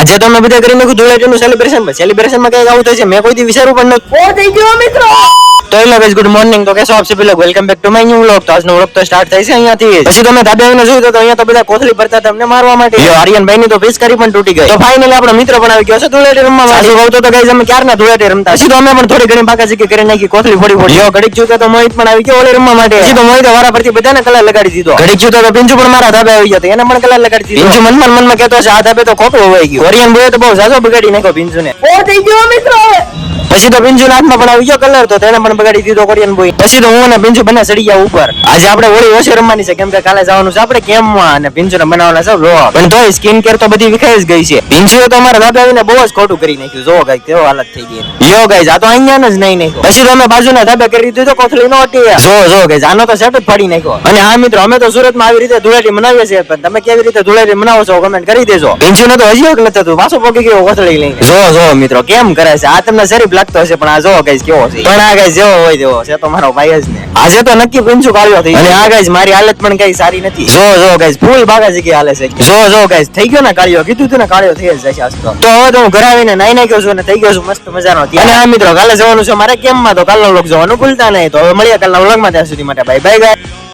આજે તો મેં બધા કરી નાખ્યું ધૂળેટીનું સેલિબ્રેશનમાં કઈ આવું થશે મેં કોઈ દી વિચાર્યું પણ નથી. ઓ થઈ ગયો મિત્રો. તો હેલો ગાઈસ, ગુડ મોર્નિંગ. તો કેસો આપ સભી લોગ welcome back to my new vlog. તો આજનો વ્લોગ તો સ્ટાર્ટ થાય છે અહીંયાથી. પછી તમે ધાબે આવીને જોયું તો અહીંયા તો બધા કોથળી ભરતા તમને મારવા માટે. યો આર્યનભાઈ ની તો પિચકારી પણ તૂટી ગઈ. તો ફાઇનલી આપણો મિત્ર પણ આવી ગયો છે ધૂળેટી રમવા. સાચું કહું તો ગાઈસ અમે ક્યારના ધૂળેટી રમતા. પછી તો અમે પણ થોડી ઘણી બાકાચીકી કરી નાખી, કોથળી ફોડી. યો ઘડીક જોતા તો મોહિત પણ આવી ગયો ઓલી રમવા માટે. પછી તો મોહિતે વારા પરથી બધાને કલર લગાડી દીધો. ઘડીક જોતા તો પિંજુ પણ મારા ધાબે આવી ગયો તો એને પણ કલર લગાડી દીધો. પિંજુ મનમાં કહેતો છે આ ધાબે તો ખોટું હોવાઈ ગયું. આર્યન બોય તો બહુ ઝાઝો બગાડી નાખ્યો પિંજુને. ઓ થઈ ગયો મિત્રો. પછી તો પિંજુ હાથમાં પણ આવી ગયો કલર તો તેને પણ બગાડી દીધો કોરિયન બોય. પછી તો હું અને પિંજુ બંને ચડી ગયા ઉપર. આજે આપણે હોળી ઓછી રમવાની છે કેમ કે કાલે જવાનું છે આપણે કેમ્પમાં અને પિંજુને બનાવવાના છે વ્લોગ. પણ તોય સ્કિન કેર તો બધી વિખાઈ જ ગઈ છે. પિંજુએ તો અમારા ધાબે આવીને બહુ જ ખોટું કરી નાખ્યું. જો ગાઈસ કેવો હાલત થઈ ગઈ. યો ગાઈસ આ તો અહીંયા જ નહીં નાખ્યો. પછી તો અમે બાજુના ધાબે કરી દીધો કોથળી નો અટી. જો ગાઈસ આનો તો સેટ જ ફાડી નાખ્યો. અને હા મિત્રો, અમે તો સુરતમાં આવી રીતે ધૂળેટી મનાવીએ છીએ, પણ તમે કેવી રીતે ધૂળેટી મનાવો છો કમેન્ટ કરી દેજો. પિંજુને તો હજી એક નથી થતું, પાછો પગી ગયો કોથળી લઈને. જો મિત્રો કેમ કરે છે આ, તમને શરીફ લાગતો હશે પણ આ જો ગાઈસ કેવો છે. પણ આ ગાઈસ જેવો હોય તેવો છે તો મારો ભાઈ જ ને. આજે તો નક્કી પિંજુ કાળ્યો થઈ. અને આ ગાઈસ મારી હાલત પણ કઈ સારી નથી. જો ગાઈસ ફૂલ ભાગા જગ્યાએ હાલે છે. જો ગાઈસ થઈ ગયો ને કાળ્યો, કીધું તું ને કાળ્યો થઈ જ જશે આજ તો. તો હવે તો હું ઘરે આવીને નાઈ નાખ્યો છું અને થઈ ગયો છું મસ્ત મજાનો. અને હા મિત્રો, કાલે જવાનું છે મારે કેમ્પમાં, તો કાલનો વ્લોગ જોવાનું ભૂલતા નહીં. તો હવે મળીએ કાલના વ્લોગમાં, ત્યાં સુધી માટે બાય બાય ગાઈસ.